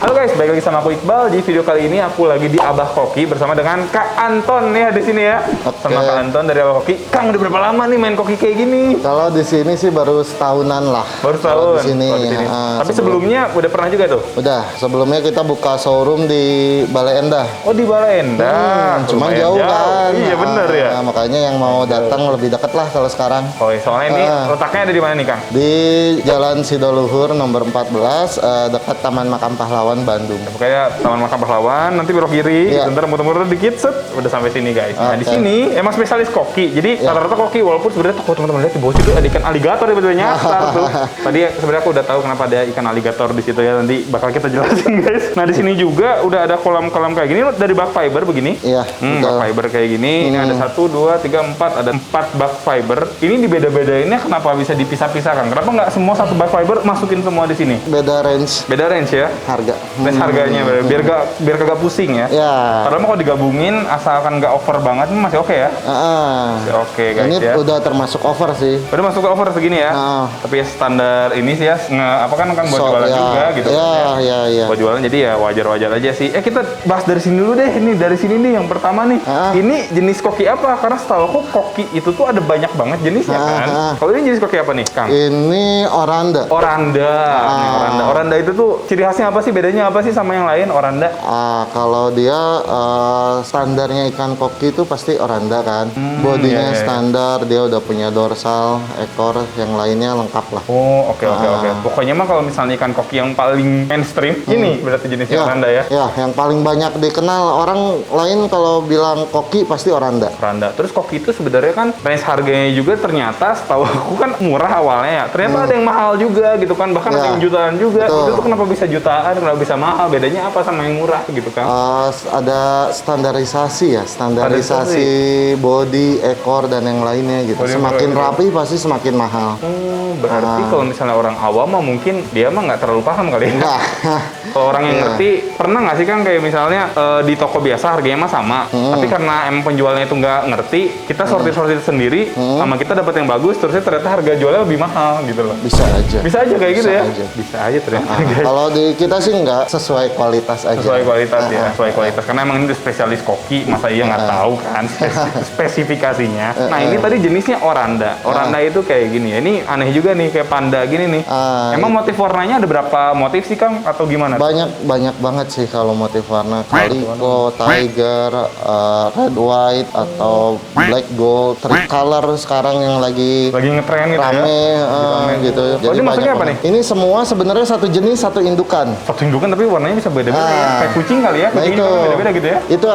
Halo guys, balik lagi sama aku Iqbal. Di video kali ini aku lagi di Abah Koki bersama dengan Kak Anton ya di sini ya. Sama Kak Anton dari Abah Koki. Kang, udah berapa lama nih main koki kayak gini? Kalau di sini sih baru setahunan lah. Baru setahun. Di sini. Tapi sebelumnya udah pernah juga tuh? Udah. Sebelumnya kita buka showroom di Balai Endah. Oh, di Balai Endah. Cuma jauh kan. Iya bener ya. Makanya yang mau datang lebih dekat lah kalau sekarang. Oh, soalnya ini letaknya ada di mana nih Kang? Di Jalan Sidoluhur nomor 14 dekat Taman Makam Pahlawan Bandung. Pokoknya Taman Makam Pahlawan, nanti belok kiri, bentar muter-muter dikit, set, udah sampai sini guys. Nah di sini emang spesialis koki, jadi rata-rata koki walaupun sebenarnya toko teman-teman lihat di bawah situ ada ikan aligator tiba-tiba nyasar tuh. Tadi sebenarnya aku udah tahu kenapa ada ikan aligator di situ ya, nanti bakal kita jelasin guys. Nah di sini juga udah ada kolam-kolam kayak gini dari bak fiber begini. Iya. Bak fiber kayak gini. Ini ada 1, 2, 3, 4, ada 4 bak fiber. Ini dibeda-bedainnya kenapa bisa dipisah-pisah Kang? Kenapa nggak semua satu bak fiber masukin semua di sini? Beda range. Beda range ya? Harga. Range harganya biar kagak pusing ya. Ya. Padahal kalau digabungin asalkan nggak over banget masih oke ya. Oke guys ini ya. udah termasuk over sih. Udah masuk ke over segini ya. Tapi ya standar ini sih ya. Apa kan buat jualan juga gitu. Iya. Buat jualan jadi ya wajar-wajar aja sih. Kita bahas dari sini dulu deh. Ini dari sini nih yang pertama nih. Ini jenis koki apa? Karena setahu aku koki itu tuh ada banyak banget jenisnya kan. Kalau ini jenis koki apa nih Kang? Ini Oranda. Oranda itu tuh ciri khasnya apa sih? Bedanya apa sih sama yang lain Oranda? Kalau dia standarnya ikan koki itu pasti Oranda kan. Bodinya standar, dia udah punya dorsal, ekor, yang lainnya lengkap lah. Oh, oke. Pokoknya mah kalau misalnya ikan koki yang paling mainstream, ini berarti jenisnya Oranda ya? Ya, yang paling banyak dikenal orang lain kalau bilang koki pasti Oranda. Terus koki itu sebenarnya kan range harganya juga ternyata setahu aku kan murah awalnya ya. Ternyata ada yang mahal juga gitu kan, bahkan ada yang jutaan juga. Itu tuh kenapa bisa jutaan, kenapa bisa mahal? Bedanya apa sama yang murah gitu kan? Ada standarisasi ya, standarisasi body, ekor dan yang lainnya gitu. Semakin rapi pasti semakin mahal. Berarti kalau misalnya orang awam mah mungkin dia mah nggak terlalu paham kali ya. Kalau orang yang ngerti, pernah nggak sih Kang kayak misalnya di toko biasa harganya mah sama, tapi karena emang penjualnya itu nggak ngerti, kita sortir sendiri, sama kita dapat yang bagus, terusnya ternyata harga jualnya lebih mahal gitu loh. Bisa aja kayak gitu ya. Bisa aja ternyata. Kalau di kita sih nggak, sesuai kualitas aja. Sesuai kualitas karena emang ini spesialis koki, masa iya nggak tahu kan spesifikasinya. Nah ini tadi jenisnya Oranda. Oranda itu kayak gini ya. Ini aneh juga nih kayak panda gini nih. Emang motif warnanya ada berapa motif sih Kang atau gimana? Banyak banget sih kalau motif warna. Calico, tiger, red white atau black gold, tricolor sekarang yang lagi ngetren gitu rame, gitu. Jadi ini maksudnya apa nih? Ini semua sebenarnya satu jenis, satu indukan. Satu indukan tapi warnanya bisa beda-beda ya. Kayak kucing kali ya. Kucing itu beda-beda gitu ya. Itu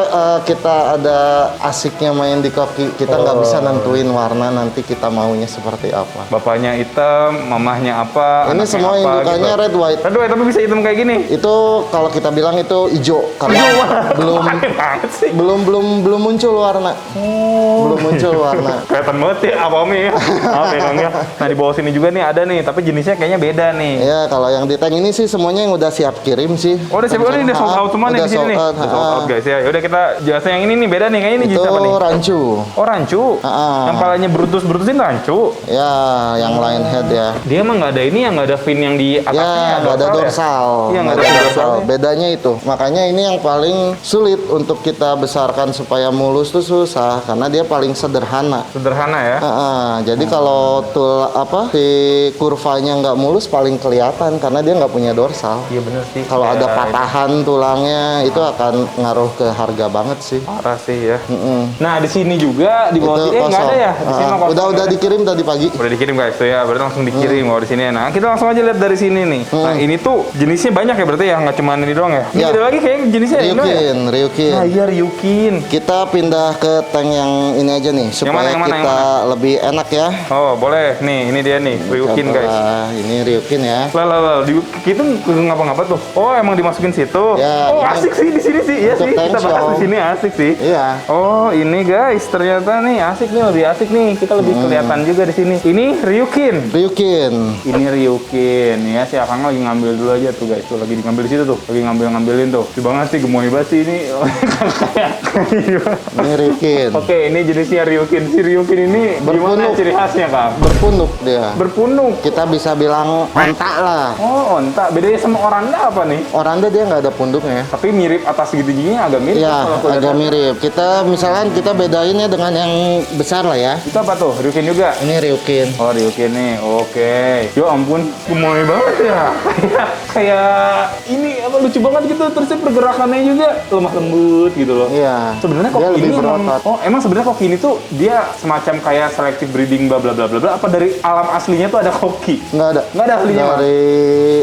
kita ada asiknya main di koki. Kita nggak bisa nentuin warna, nanti kita maunya seperti apa. Bapaknya hitam, mamahnya apa? Ini semua indukannya gitu. Red white. Red white tapi bisa hitam kayak gini. Itu kalau kita bilang itu hijau karena belum muncul warna. Belum muncul warna. Kelihatan banget ya abami ya. Nah di bawah sini juga nih ada nih, tapi jenisnya kayaknya beda nih. Iya, kalau yang di tank ini sih semuanya yang udah siap kirim sih. Oh, udah siap. Ini udah sold out semua nih di sini nih. Udah sold out guys ya. Udah kita jelasin yang ini nih beda nih. Kayaknya ini jenis apa nih? Itu rancu. Oh, rancu. Yang palanya brutus-brutusin rancu. Ya, yang lion head ya. Dia emang nggak ada ini, yang nggak ada fin yang di atasnya. Ya, nggak ada dorsal. Iya, nggak ada dorsal. Bedanya itu. Makanya ini yang paling sulit untuk kita besarkan supaya mulus tuh susah karena dia paling sederhana. Sederhana ya. Jadi kalau si kurvanya nggak mulus paling kelihatan karena dia nggak punya dorsal. Iya bener sih. Kalau ada patahan tulangnya itu akan ngaruh ke harga banget sih. Parah sih ya. Nah di sini juga di bawah sini nggak ada ya. Di sini udah dikirim tadi pagi. Udah dikirim guys tuh ya. Berarti langsung dikirim kalau di sini. Nah kita langsung aja lihat dari sini nih. Nah ini tuh jenisnya banyak ya berarti ya, nggak cuma ini doang ya. Ini ada lagi kayak jenisnya Ryukin. Nah iya Ryukin. Kita pindah ke tank yang ini aja nih supaya kita lebih enak ya. Oh boleh nih, ini dia nih Ryukin guys. Ini Ryukin ya. Kita ngapa-ngapa tuh? Oh emang dimasukin situ. Ya, oh asik sih di sini sih. Iya sih kita bahas di sini asik sih. Iya. Oh ini guys ternyata nih asik nih, lebih asik nih. Kita lebih kelihatan juga di sini. Ini Ryukin. Ryukin. Ini Ryukin ya. Si Akang lagi ngambil dulu aja tuh guys. Tuh lagi ngambil di situ tuh, lagi ngambilin tuh. Lucu banget sih, gemoy banget sih ini. Ini Ryukin. Oke, ini jenisnya Ryukin. Si Ryukin ini gimana ciri khasnya, Kang? Berpunuk dia. Berpunuk. Kita bisa bilang onta lah. Oh, onta. Bedanya sama oranda apa nih? Oranda dia nggak ada punduknya. Tapi mirip atas segitiginya agak mirip. Iya, kalau aku lihat. agak mirip. Misalkan kita bedainnya dengan yang besar lah ya. Itu apa tuh? Ryukin juga? Ini Ryukin. Oh, Ryukin nih. Oke. Yo ampun, gemoy banget ya. kayak ini apa lucu banget gitu. Terusnya pergerakannya juga lemah lembut gitu loh. Iya. Sebenarnya dia koki lebih ini berotot. emang sebenarnya koki ini tuh dia semacam kayak selective breeding bla bla bla bla bla. Apa dari alam aslinya tuh ada koki? Nggak ada. Nggak ada aslinya, Mas?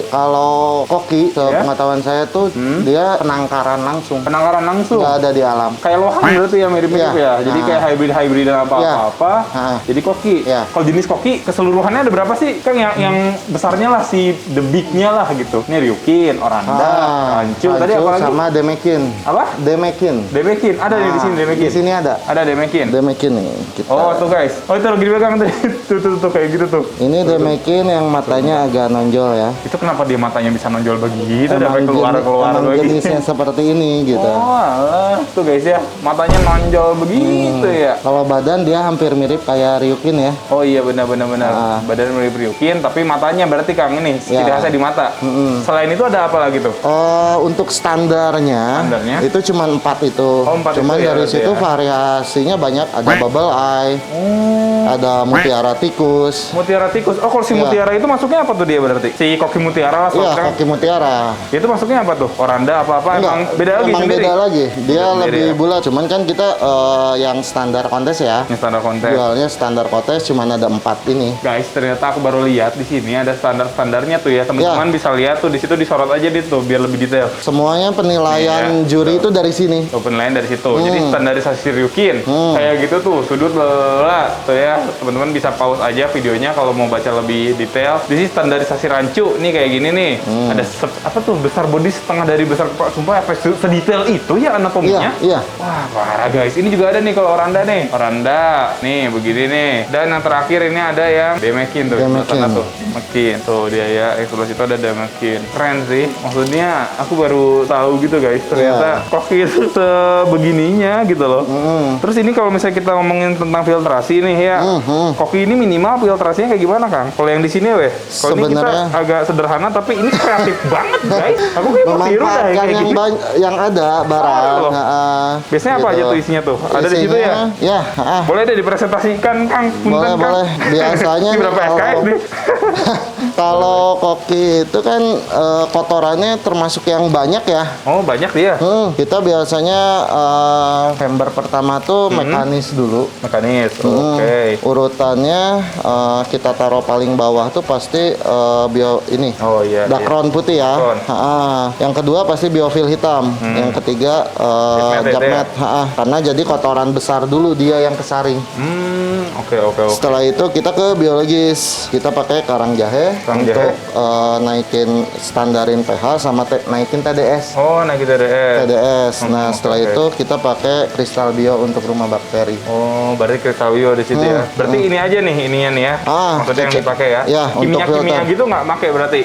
Kalau koki, sepengetahuan saya tuh dia penangkaran langsung. Penangkaran langsung. Nggak ada di alam. Kayak lohan berarti ya mirip-mirip Iya. ya. Jadi Nah. kayak hybrid dan apa-apa. Nah. Jadi koki. Iya. Kalau jenis koki keseluruhannya ada berapa sih? Kan yang besarnya lah si the big-nya lah gitu. Ini Ryukin, Oranda, Rancu. Tadi apa lagi? sama Demekin. Apa? Demekin. Demekin. Ada nih di sini Demekin. Di sini ada. Ada Demekin. Demekin nih. Kita. Oh tuh guys. Oh itu lagi dipegang tadi. tuh kayak gitu tuh. Ini Demekin yang matanya agak nonjol ya. Itu kenapa dia matanya bisa nonjol begitu? Sampai Emang keluar begitu. jenisnya seperti ini gitu. Oh alah. Tuh guys ya. Matanya nonjol begitu ya. Kalau badan dia hampir mirip kayak Ryukin ya. Oh iya benar. Ah. Badan mirip Ryukin tapi matanya berarti Kang ini ciri Ya. khasnya di mata. Selain itu ada apa lagi tuh? Untuk standarnya itu cuma 4 itu. Oh, 4 Cuman itu ya, dari berarti situ ya. variasinya banyak. Ada bubble eye, ada mutiara tikus. Mutiara tikus. Oh kalau si Iya. mutiara itu masuknya apa tuh dia berarti? Si koki mutiara lah Iya, sekarang. kaki mutiara. Itu masuknya apa tuh? Oranda apa-apa Enggak, emang beda lagi emang sendiri? beda lagi. Dia Beda lebih ya? bulat. Cuman kan kita yang standar kontes ya. Ini standar konten. Jualnya standar kontes cuman ada 4 ini. Guys, ternyata aku baru lihat di sini ada standar-standarnya tuh ya. Teman-teman Ya. bisa lihat tuh di situ disorot aja di tuh biar lebih detail. Semuanya penilaian Iya, juri itu dari sini. Open line dari situ. Jadi standarisasi Ryukin. Kayak gitu tuh, sudut bla tuh ya. Teman-teman bisa pause aja videonya kalau mau baca lebih detail. Di sini standarisasi rancu nih kayak gini nih. Ada apa tuh besar body setengah dari besar kepala. Sumpah apa sedetail itu ya anatominya? Iya, iya. Wah, parah guys. Ini juga ada nih kalau Oranda nih. Oranda nih begini nih. Dan yang terakhir ini ada yang Demekin tuh. Demekin. Sana tuh. Demekin. Tuh dia ya. Yang sebelah situ ada Demekin. Keren sih. Maksudnya aku baru tahu gitu guys. Ternyata koki itu sebegininya gitu loh. Terus ini kalau misalnya kita ngomongin tentang filtrasi nih ya. Koki ini minimal filtrasinya kayak gimana Kang? Kalau yang di sini weh. Kalau ini kita Sebenarnya agak sederhana tapi ini kreatif banget guys. Aku kayak mau tiru dah memanfaatkan kayak yang gitu. yang ada barang. loh. Biasanya apa aja tuh isinya tuh? Ada di situ ya? Ya, Boleh deh dipresentasikan Kang. Punten, boleh, Kang. boleh. Biasanya Ini berapa nih, SKS nih? kalau koki itu kan kotorannya termasuk yang banyak ya. Oh banyak dia. Kita biasanya chamber pertama tuh mekanis dulu. Mekanis. Oke. Urutannya kita taruh paling bawah tuh pasti bio ini. Oh iya. Background putih ya. Background. Yang kedua pasti biofil hitam. Yang ketiga Jet jab mat mat. Karena jadi kotoran besar dulu dia yang kesaring. Oke. Setelah itu kita ke biologis. Kita pakai karang jahe Karang untuk jahe. naikin standarin pH sama naikin TDS. Oh, nah kita TDS. TDS. Nah, setelah oke. itu kita pakai kristal bio untuk rumah bakteri. Oh, berarti kristalio di situ ya. Berarti ini aja nih ininya nih ya. Maksudnya yang dipakai ya. Ya, untuk Kimia filter. gitu nggak pakai berarti.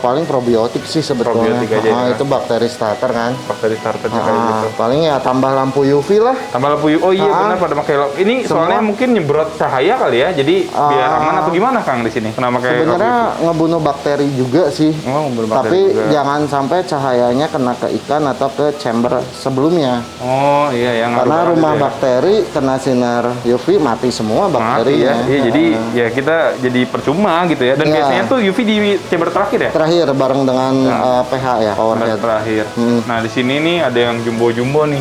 Paling probiotik sih sebetulnya. Probiotik aja ya. Itu bakteri starter kan. Bakteri starter kayak gitu. Paling ya tambah lampu UV lah. Tambah lampu Oh iya benar pada pakai lampu. Ini soalnya mungkin nyemprot cahaya kali ya. Jadi biar aman atau gimana Kang di sini? Kenapa pakai Sebenarnya ngebunuh bakteri juga sih. Oh, ngebunuh bakteri Tapi juga. jangan sampai cahayanya kena ke ikan atau ke chamber sebelumnya. Oh iya yang Karena ngaruh rumah banget ya. bakteri kena sinar UV mati semua Mati bakterinya. ya. Iya jadi ya kita jadi percuma gitu ya. Dan Ya. biasanya tuh UV di chamber terakhir ya. Terakhir bareng dengan pH ya, power Chamber head. terakhir. Nah di sini nih ada yang jumbo-jumbo nih.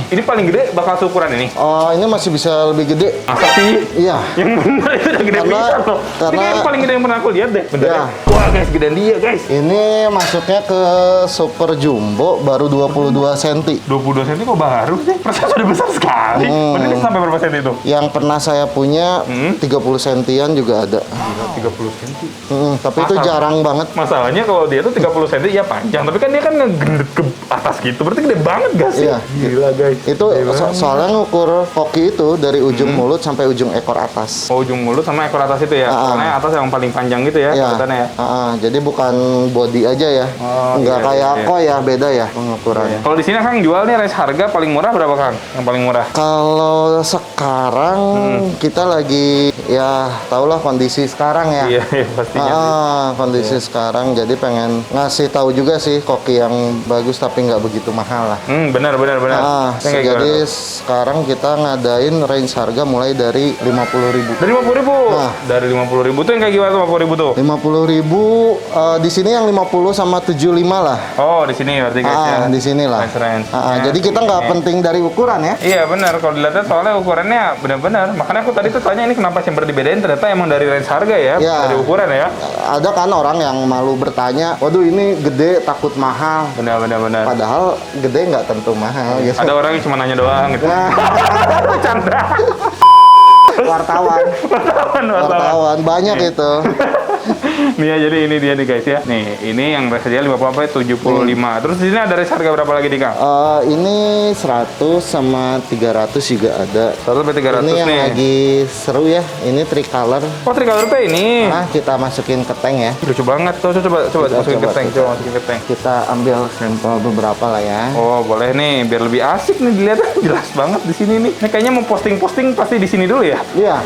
Ini paling gede bakal ukuran ini. Oh, ini masih bisa lebih gede. Masa sih? Iya. Yang bener itu udah gede Karena- pisan loh. Ini karena- kayak yang paling gede yang pernah aku lihat deh. Bener Ya. ya? Wah guys, gedean dia guys. Ini masuknya ke super jumbo baru 22 cm. 22 cm kok baru sih? Perasaan sudah besar sekali. Berarti ini sampai berapa cm itu? Yang pernah saya punya 30 sentian juga ada. 30 cm. Tapi itu Masa? jarang banget. Masalahnya kalau dia tuh 30 cm ya panjang, tapi kan dia kan ngegendet ke atas gitu. Berarti gede banget gak sih? Iya. Gila guys. Itu soalnya ngukur koki itu dari ujung mulut sampai ujung ekor atas. Oh, ujung mulut sama ekor atas itu ya. Soalnya atas yang paling panjang gitu ya, Iya. kelihatannya ya. Jadi bukan body aja ya. Nggak iya, kayak iya. Koi ya, beda ya pengukurannya. Kalau di sini Kang jual nih range harga paling murah berapa Kang? Yang paling murah? Kalau sekarang kita lagi ya tahulah kondisi sekarang ya. Iya, iya pastinya. Kondisi sekarang, jadi pengen ngasih tahu juga sih koki yang bagus tapi nggak begitu mahal lah. Benar. Yang kayak gimana Jadi tuh? sekarang kita ngadain range harga mulai dari 50.000. Dari 50.000. Nah. Dari 50.000 tuh yang kayak gimana tuh 50.000 tuh? 50.000 di sini yang 50 sama 75 lah. Oh, di sini berarti guys ya. Di sini lah. Range. Jadi kita nggak penting dari ukuran ya. Iya benar, kalau dilihat soalnya ukurannya benar-benar. Makanya aku tadi tuh tanya ini kenapa chamber dibedain, ternyata emang dari range harga ya, Iya. dari ukuran ya. Ada kan orang yang malu bertanya, waduh ini gede takut mahal. Benar. Padahal gede nggak tentu mahal gitu. Ada orang yang cuma nanya doang gitu. Canda. Wartawan banyak itu. Nih ya, jadi ini dia nih guys ya. Nih, ini yang range harga 50 sampai 75. Terus di sini ada range harga berapa lagi nih Kang? Ini 100 sama 300 juga ada. 100 sampai 300 Ini yang nih. lagi seru ya. Ini tricolor. Oh, tricolor P ini. Kita masukin ke tank ya. Lucu banget. Tuh, coba masukin ke tank. Coba masukin ke tank. Kita ambil sampel beberapa lah ya. Oh, boleh nih, biar lebih asik nih dilihat. Jelas banget di sini nih. Ini kayaknya mau posting-posting pasti di sini dulu ya. Iya.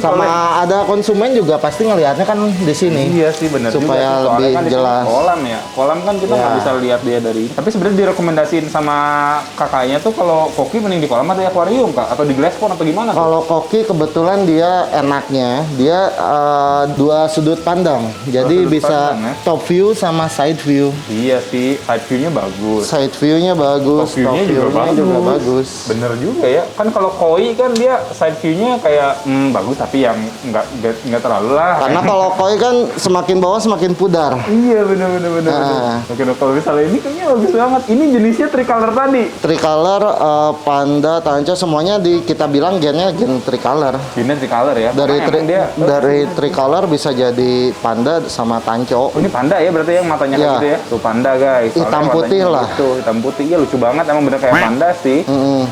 Sama ada konsumen juga pasti ngelihatnya kan di sini. Iya sih benar Supaya juga. lebih Kan di sini jelas. Kolam ya. Kolam kan kita nggak bisa lihat dia dari. Tapi sebenarnya direkomendasiin sama kakaknya tuh kalau koki mending di kolam atau di akuarium Kak, atau di glass pond atau gimana? tuh? Kalau koki kebetulan dia enaknya dia dua sudut pandang. Jadi sudut bisa pandang, ya? top view sama side view. Iya sih, side view-nya bagus. Side view-nya bagus, Top view-nya juga bagus. bagus. Bener juga ya. Kan kalau koi kan dia side view-nya kayak bagus tapi yang nggak terlalu lah. Karena kalau koi kan semakin bawah semakin pudar. Iya bener. Oke, kalau misalnya ini kayaknya bagus banget. Ini jenisnya tricolor tadi. Tricolor, panda, tanco semuanya kita bilang gennya gen tricolor. Ini tricolor ya. Dari tricolor bisa jadi panda sama tanco. Oh, ini panda ya berarti yang matanya kayak Iya. gitu ya. Tuh panda guys. Soalnya Hitam putih matanya lah. Gitu. Hitam putih. Iya lucu banget emang bener kayak panda sih.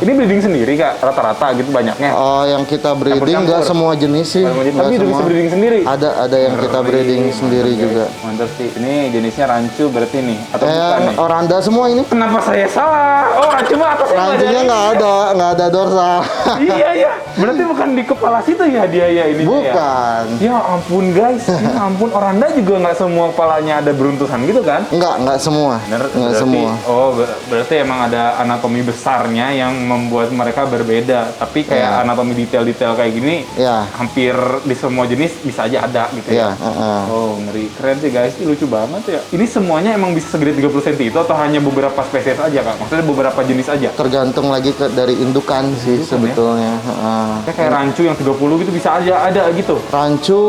Ini breeding sendiri Kak. Rata-rata gitu banyaknya. Yang kita breeding Campur-campur. nggak semua jenis sih. Tapi Nggak udah bisa semua. breeding sendiri. Ada yang kita breeding sendiri juga. Mantap sih. Ini jenisnya rancu berarti nih atau bukan nih? Oranda semua ini. Kenapa saya salah? Oh, rancu mah atas Rancunya nggak ada dorsal. Iya. Berarti bukan di kepala situ ya dia ya ini. Bukan. Ya ampun guys, ya ampun. Oranda juga nggak semua kepalanya ada beruntusan gitu kan? Nggak semua. Bener, Nggak berarti, semua. Oh, berarti emang ada anatomi besarnya yang membuat mereka berbeda. Tapi kayak anatomi detail-detail kayak gini, Ya. hampir di semua jenis bisa aja ada gitu ya. Ya. Oh, ngeri. Keren sih guys, ini lucu banget ya. Ini semuanya emang bisa segede 30 cm itu atau hanya beberapa spesies aja Kak? Maksudnya beberapa jenis aja? Tergantung lagi dari indukan sih sebetulnya. Kayak rancu yang 30 gitu bisa aja ada gitu? Rancu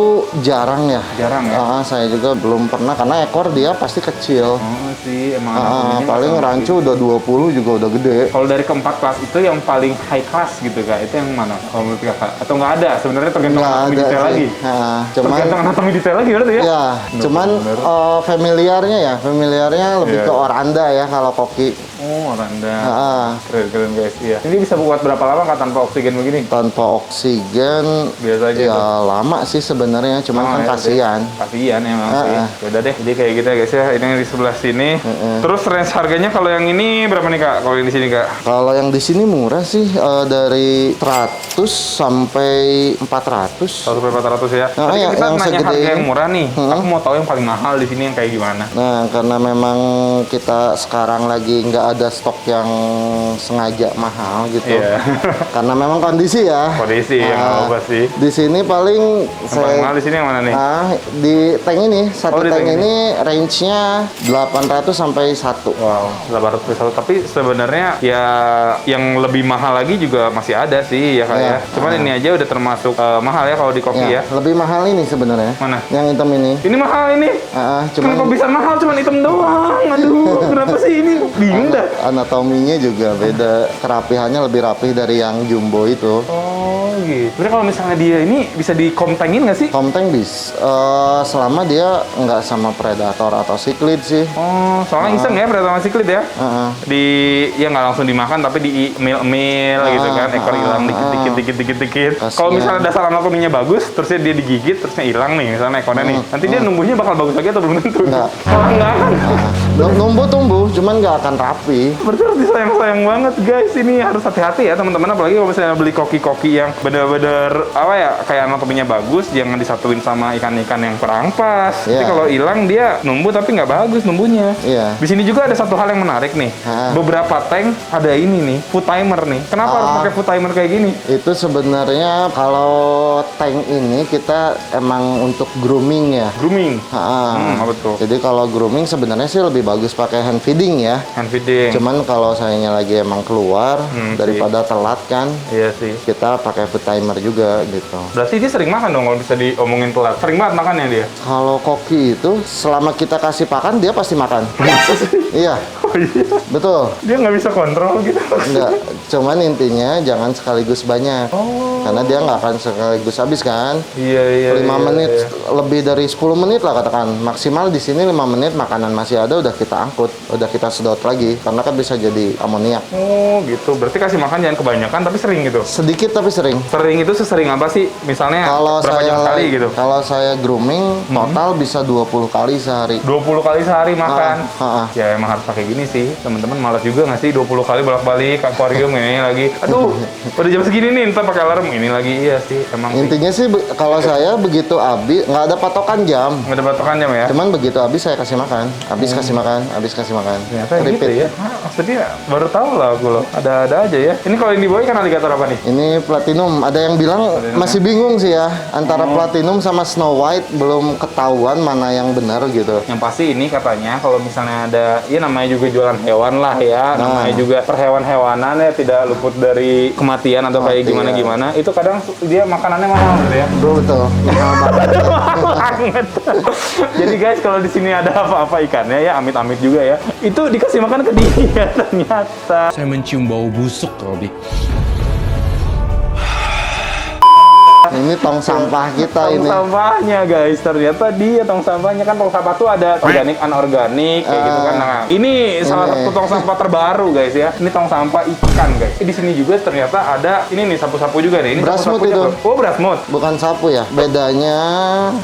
jarang ya. Jarang ya? Saya juga belum pernah karena ekor dia pasti kecil. Oh sih, emang anatominya Paling nggak sama rancu udah 20 juga udah gede. Kalau dari keempat kelas itu yang paling high class gitu Kak, itu yang mana kalau menurut Kakak? Atau nggak ada? Sebenarnya tergantung Nggak anatomi ada detail sih. lagi? Cuman Tergantung anatomi detail lagi berarti ya? ya, cuman familiarnya lebih ke oranda ya kalau koki. Oh, Oranda. Keren guys, iya. Ini bisa buat berapa lama Kak tanpa oksigen begini? Tanpa oksigen Biasa aja ya tuh. lama sih sebenarnya, cuman kan ya, kasihan. Kasihan emang sih. Yaudah deh, jadi kayak gitu ya guys ya. Ini yang di sebelah sini. Terus range harganya kalau yang ini berapa nih Kak? Kalau yang di sini Kak? Kalau yang di sini murah sih, dari 100 sampai 400. 100-400 ya. Nah, Tadi kan kita yang nanya segede harga ini. yang murah nih. Aku mau tahu yang paling mahal di sini yang kayak gimana. Nah, karena memang kita sekarang lagi nggak ada stok yang sengaja mahal gitu. Iya. Karena memang kondisi ya. Kondisi yang apa sih? Di sini paling Yang paling mahal di sini yang mana nih? di tank ini, satu di tank tank ini range-nya 800 sampai 1. Wow, 800 pesawat. Tapi sebenarnya ya yang lebih mahal lagi juga masih ada sih ya Kak Iya. ya. Cuman ini aja udah termasuk mahal ya kalau di kopi ya. Lebih mahal ini sebenarnya. Mana? Yang hitam ini. Ini mahal ini. Kenapa Cuman bisa mahal cuman hitam doang? Aduh, kenapa sih ini? Bingung dah. anatominya juga beda. Kerapihannya lebih rapih dari yang jumbo itu. Oh gitu. Berarti kalau misalnya dia ini bisa dikomtengin nggak sih? Komteng selama dia nggak sama predator atau siklid sih. Oh, soalnya iseng ya pertama siklit ya. Ya nggak langsung dimakan tapi di mil gitu kan, ekor hilang dikit. Kalau misalnya dasar anatominya bagus, terusnya dia digigit, terusnya hilang nih misalnya ekornya nih. Nanti dia numbuhnya bakal bagus lagi atau belum tentu? Nggak. Malah nggak kan? Tumbuh, cuman nggak akan rapi. Berarti harus disayang-sayang banget guys. Ini harus hati-hati ya teman-teman. Apalagi kalau misalnya beli koki-koki yang bener-bener apa ya, kayak anatominya bagus, jangan disatuin sama ikan-ikan yang kurang pas. Jadi kalau hilang dia numbuh tapi nggak bagus numbuhnya. Di sini juga ada satu hal yang menarik nih. Beberapa tank ada ini nih, food timer nih. Kenapa harus pakai food timer kayak gini? Itu sebenarnya kalau tank ini kita emang untuk grooming ya. Grooming. Betul. Jadi kalau grooming sebenarnya sih lebih bagus pakai hand feeding ya. Hand feeding. Cuman kalau sayanya lagi emang keluar daripada telat kan. Iya sih. Kita pakai food timer juga gitu. Berarti dia sering makan dong kalau bisa diomongin telat. Sering banget makannya dia. Kalau koki itu selama kita kasih pakan dia pasti makan. Iya. Oh iya. Betul. Dia nggak bisa kontrol gitu. Enggak. Cuman intinya jangan sekaligus banyak. Karena dia nggak akan sekaligus habis kan. Iya. 5 menit lebih dari 10 menit lah katakan. Maksimal di sini 5 menit makanan masih ada udah kita angkut, udah kita sedot lagi karena kan bisa jadi amoniak. Oh, gitu. Berarti kasih makan jangan kebanyakan tapi sering gitu. Sedikit tapi sering. Sering itu sesering apa sih? Misalnya Kalau berapa jam sekali gitu? Kalau saya grooming total bisa 20 kali sehari. 20 kali sehari makan. Ya emang harus pakai gini sih. Teman-teman malas juga nggak sih 20 kali bolak-balik ke akuarium ini lagi. Aduh, udah jam segini nih ntar pakai alarm ini lagi. Iya sih, emang. Intinya sih kalau saya begitu habis nggak ada patokan jam. Nggak ada patokan jam ya? Cuman begitu habis saya kasih makan, habis kasih makan, habis kasih makan. Ternyata gitu ya. Maksudnya baru tahu lah aku loh. Ada aja ya. Ini kalau yang dibawa ikan aligator apa nih? Ini platinum. Ada yang bilang masih bingung sih ya antara platinum sama Snow White, belum ketahuan mana yang benar gitu. Yang pasti ini katanya kalau misalnya ada, ya namanya juga jualan hewan lah ya, namanya juga perhewan-hewanan ya, tidak luput dari kematian atau kayak gimana-gimana. Itu kadang dia makanannya mahal gitu ya. Betul. Mahal banget. Jadi guys, kalau di sini ada apa-apa ikannya ya, amit-amit juga ya, itu dikasih makan ke dia ternyata. Saya mencium bau busuk, Robi. Ini tong sampah kita Tong ini. sampahnya guys, ternyata dia tong sampahnya kan. Tong sampah tuh ada organik, anorganik kayak gitu kan. Nah, ini salah satu tong sampah terbaru guys ya. Ini tong sampah ikan guys. Di sini juga ternyata ada ini nih sapu-sapu juga nih. Ini Brasmut sapu-sapunya itu. apa? Oh, brasmut. Bukan sapu ya. Bedanya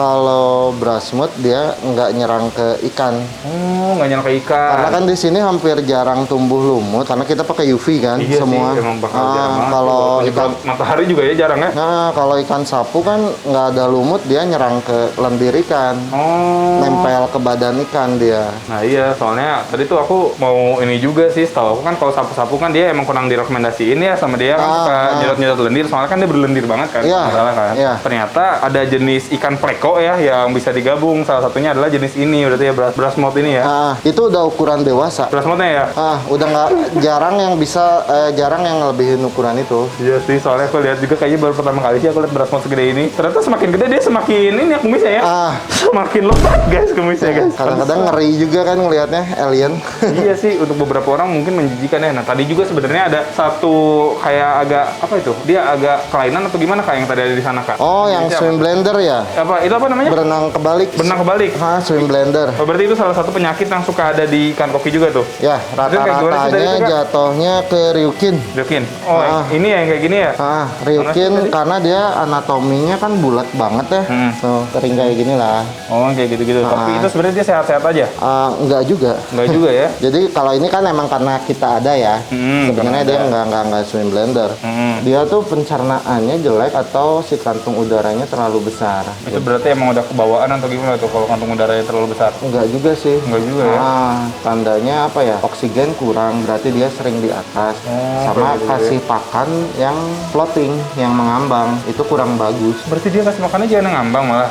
kalau brasmut dia nggak nyerang ke ikan. Oh, nggak nyala ke ikan. Karena kan di sini hampir jarang tumbuh lumut karena kita pakai UV kan Iya semua. sih, emang bakal jarang banget. Kalau ikan matahari juga ya jarang ya. Nah, kalau ikan sapu kan nggak ada lumut, dia nyerang ke lendir ikan. Oh. Nempel ke badan ikan dia. Nah iya, soalnya tadi tuh aku mau ini juga sih, setahu aku kan kalau sapu-sapu kan dia emang kurang direkomendasiin ya sama dia kan suka nyedot-nyedot lendir, soalnya kan dia berlendir banget kan, masalah kan. Ternyata ada jenis ikan pleko ya yang bisa digabung, salah satunya adalah jenis ini, berarti ya brasmut ini ya. Itu udah ukuran dewasa. Brasmutnya ya? Udah nggak jarang yang bisa, jarang yang ngelebihin ukuran itu. Iya sih, soalnya aku lihat juga kayaknya baru pertama kali sih aku lihat brasmut segede ini. Ternyata semakin gede dia semakin ini ya kumisnya ya. Semakin lebat guys kumisnya guys. Kadang-kadang ngeri juga kan ngelihatnya alien. Iya sih, untuk beberapa orang mungkin menjijikan ya. Nah tadi juga sebenarnya ada satu kayak agak apa itu? Dia agak kelainan atau gimana kak yang tadi ada di sana kak? Oh, yang swim blender ya? Apa? Itu apa namanya? Berenang kebalik. Berenang kebalik. Swim blender. Oh, berarti itu salah satu penyakit yang suka ada di ikan koki juga tuh? Ya, rata-ratanya jatuhnya ke ryukin. Ryukin? Oh, ini yang kayak gini ya? Ryukin karena dia anatominya kan bulat banget ya. Tuh, kering kayak gini lah. Oh, kayak gitu-gitu. Tapi itu sebenarnya dia sehat-sehat aja? Enggak juga. Enggak juga ya? Jadi kalau ini kan emang karena kita ada ya. Sebenarnya dia enggak swim blender. Dia tuh pencernaannya jelek atau si kantung udaranya terlalu besar. Itu berarti emang udah kebawaan atau gimana tuh kalau kantung udaranya terlalu besar? Enggak juga sih. Enggak juga ya? Tandanya apa ya? Oksigen kurang, berarti dia sering di atas. Sama kasih pakan yang floating, yang mengambang, itu kurang bagus. Berarti dia kasih makannya jangan yang ngambang malah?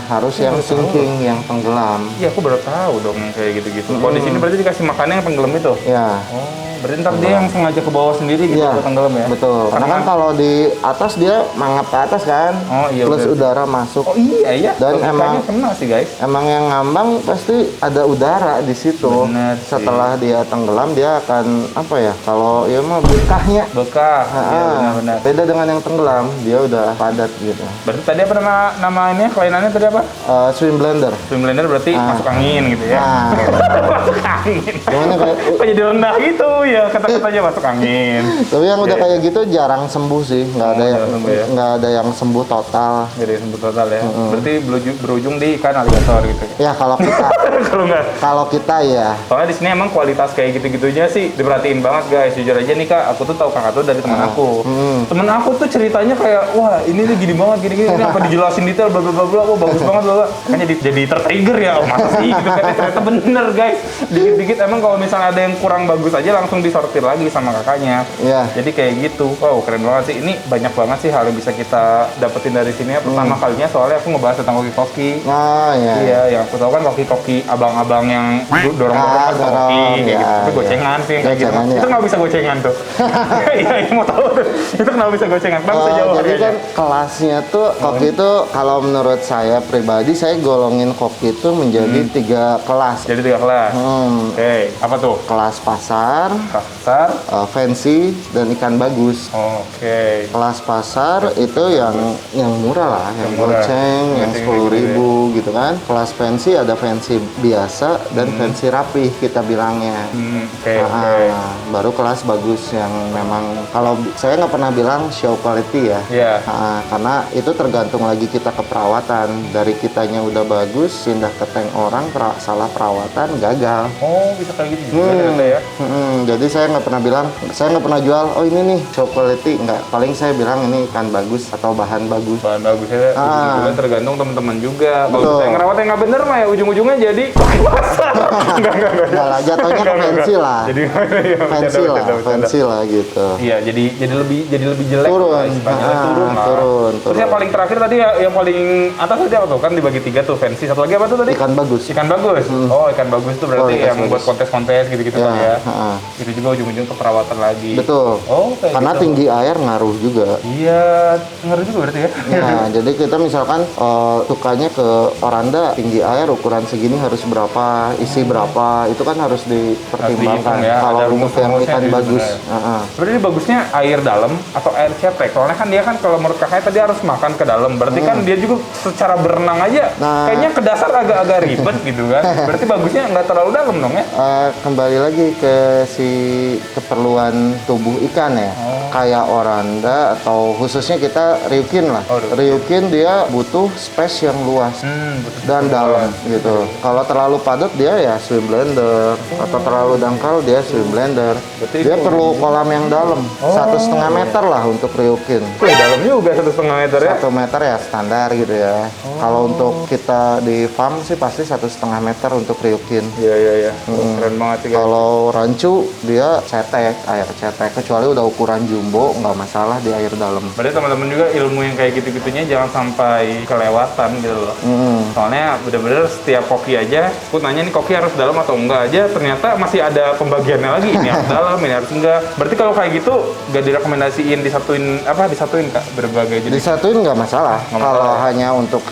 Harus yang sinking, yang tenggelam. Iya, aku baru tahu dong kayak gitu-gitu. Kalau di sini berarti dikasih makannya yang tenggelam itu? Ya. Oh, Berarti ntar dia yang sengaja ke bawah sendiri gitu, Iya, ke tenggelam ya? betul. Karena kan kalau di atas dia mangap ke atas kan, Oh, iya, plus bener. udara masuk. Oh iya, iya. Dan Logikanya emang- kena sih guys. Emang yang ngambang pasti ada udara di situ. Bener sih. Setelah dia tenggelam dia akan apa ya? Kalau ya mah bekahnya. Bekah. Iya, Ah, benar-benar. beda dengan yang tenggelam, dia udah padat gitu. Berarti tadi apa nama ini kelainannya tadi apa? Swim blender. Swim blender berarti masuk angin gitu ya. Nah, Masuk angin. gimana kayak Kok jadi rendah gitu ya kata-katanya masuk angin. tapi yang udah kayak gitu jarang sembuh sih, nggak ada yang jarang sembuh ya. nggak ada yang sembuh total. Jadi sembuh total ya. Berarti berujung di ikan aligator gitu ya. Ya kalau kita Kalau kita ya. soalnya di sini emang kualitas kayak gitu-gitunya sih diperhatiin banget guys. Jujur aja nih kak, aku tuh tahu kakak tuh dari teman aku. Temen aku tuh ceritanya kayak wah ini nih gini banget gini ini apa dijelasin detail bla bla bla bla, wah bagus banget bla bla. Kan jadi tertrigger ya, oh, masa sih gitu kan ternyata bener guys. Dikit-dikit emang kalau misalnya ada yang kurang bagus aja langsung disortir lagi sama kakaknya. Iya. Jadi kayak gitu. Wow keren banget sih. Ini banyak banget sih hal yang bisa kita dapetin dari sini ya. Pertama kalinya soalnya aku ngebahas tentang koki-koki. Nah, ya. Iya, yang aku tahu kan koki-koki abang-abang yang dorong-dorong kan dorong, koki kayak gitu. ya, Tapi ya. gocengan sih kayak gitu. Gocengan, ya. Itu nggak bisa gocengan tuh. Iya, ini mau tahu tuh. Itu kenapa bisa gocengan? Kenapa bisa jauh Jadi harganya? kan kelasnya tuh koki itu kalau menurut saya pribadi saya golongin koki itu menjadi 3 kelas. Jadi 3 kelas. Oke, apa tuh? Kelas pasar, Kasar. fancy, dan ikan bagus. Oke. Kelas pasar itu yang murah lah, yang murah. goceng, yang Goceng 10.000 gitu kan. Kelas fancy ada fancy biasa dan fancy rapih kita bilangnya. Oke, oke. Baru kelas bagus yang memang kalau saya nggak pernah bilang show quality ya. Iya. Karena itu tergantung lagi kita ke perawatan. Dari kitanya udah bagus, pindah ke tank orang salah perawatan gagal. Oh, bisa kayak gitu juga ternyata ya. Jadi saya nggak pernah bilang, saya nggak pernah jual, oh ini nih show quality, nggak. Paling saya bilang ini ikan bagus atau bahan bagus. Bahan bagusnya ujung-ujungnya tergantung teman-teman juga. Kalau Betul. saya ngerawat yang nggak bener mah ya ujung-ujungnya jadi basah. Enggak. Nggak lah, jatuhnya ke fancy lah. Jadi Fancy lah gitu. Iya, jadi lebih jelek. Turun. lah istilahnya. Turun lah. turun. Terus yang paling terakhir tadi ya, yang paling atas tadi apa tuh? Kan dibagi 3 tuh, fancy. Satu lagi apa tuh tadi? Ikan bagus. Ikan bagus. Oh, ikan bagus itu berarti Kualitas yang buat bagus. kontes-kontes gitu-gitu Ya, kan ya. ha-ha. Itu juga ujung-ujung ke perawatan lagi. Betul. Oh, kayak Karena gitu. tinggi air ngaruh juga. Iya, ngeri juga berarti ya. Nah, jadi kita misalkan sukanya ke oranda tinggi air ukuran segini harus berapa, isi berapa, itu kan harus dipertimbangkan. Harus dihitung ya, Kalau ada untuk yang rumus-rumusnya ikan gitu bagus, sebenarnya. Sebenarnya bagusnya air dalam atau air cetek. Soalnya kan dia kan kalau menurut kakaknya tadi harus makan ke dalam. Berarti kan dia juga secara berenang aja Nah. kayaknya ke dasar agak-agak ribet gitu kan. Berarti bagusnya nggak terlalu dalam dong ya. Kembali lagi ke si keperluan tubuh ikan ya, kayak oranda atau khususnya kita ryukin lah. Oh, Ryukin dia butuh space yang luas Betul. dan dalam gitu. Kalau terlalu padat dia ya swim blender, atau terlalu dangkal dia swim blender. Berarti Dia itu- perlu kolam yang dalam, 1,5 meter lah untuk ryukin. Wih, dalam juga 1,5 meter ya. 1 meter ya standar gitu ya. Kalau untuk kita di farm sih pasti 1,5 meter untuk ryukin. Iya. Oh, keren banget sih guys. Kalau rancu dia cetek, air cetek. Kecuali udah ukuran jumbo nggak masalah di air dalam. Berarti teman-teman juga ilmu yang kayak gitu-gitunya jangan sampai kelewatan gitu loh. Soalnya bener-bener setiap koki aja, aku nanya nih koki harus dalam atau enggak aja, ternyata masih ada pembagiannya lagi. Ini harus dalam, ini harus enggak. Berarti kalau kayak gitu, nggak direkomendasiin disatuin kak berbagai jenis. Disatuin nggak masalah. Nggak Kalau masalah. hanya untuk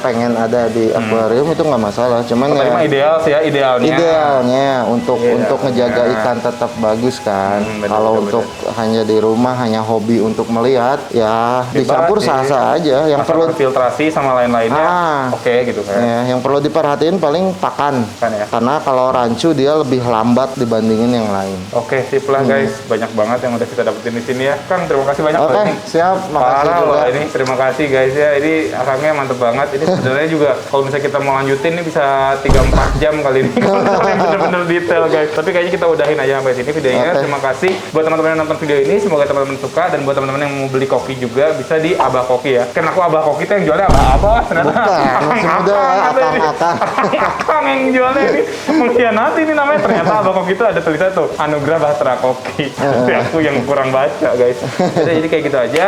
pengen ada di akuarium itu nggak masalah. Cuman Tadi mah ya ideal sih ya, idealnya. idealnya untuk Idealnya. ngejaga ikan tetap bagus kan. Bener, Kalau bener, untuk hanya di rumah hanya hobi untuk melihat ya dicampur Dibalas, sah-sah aja. Yang Asal perlu filtrasi sama lain-lainnya, oke gitu kan. ya, yang perlu diperhatiin paling pakan. Kan ya. Karena kalau rancu dia lebih lambat dibandingin yang lain. Oke, sip lah guys. Banyak banget yang udah kita dapetin di sini ya. Kang, terima kasih banyak Oke, loh ini. siap. Makasih Parah juga. loh ini. Terima kasih guys ya. Ini akangnya mantep banget. Ini sebenarnya juga kalau misalnya kita mau lanjutin ini bisa 3-4 jam kali ini. Kalau yang bener-bener detail guys. Tapi kayaknya kita udahin aja sampai sini videonya. Oke. Terima kasih buat teman-teman yang nonton video ini. Semoga teman-teman suka, dan buat teman-teman yang mau beli kopi juga bisa di Abah Koki ya. Kan aku Abah Koki tuh yang jualnya Abah ternyata. Bukan, masih muda, akang-akang. Akang yang jualnya ini mengkhianati ini namanya. Ternyata Abah Koki itu ada tulisan tuh Anugerah Bahtera Koki. Tapi aku yang kurang baca guys. Jadi kayak gitu aja.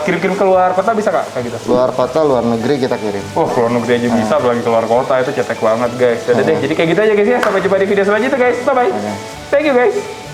Kirim-kirim keluar kota bisa kak kayak gitu. Luar kota, luar negeri kita kirim. Oh, keluar negeri aja bisa, apalagi keluar kota itu cetek banget guys. Jadi kayak gitu aja guys ya. Sampai jumpa di video selanjutnya guys. Bye bye. Thank you guys.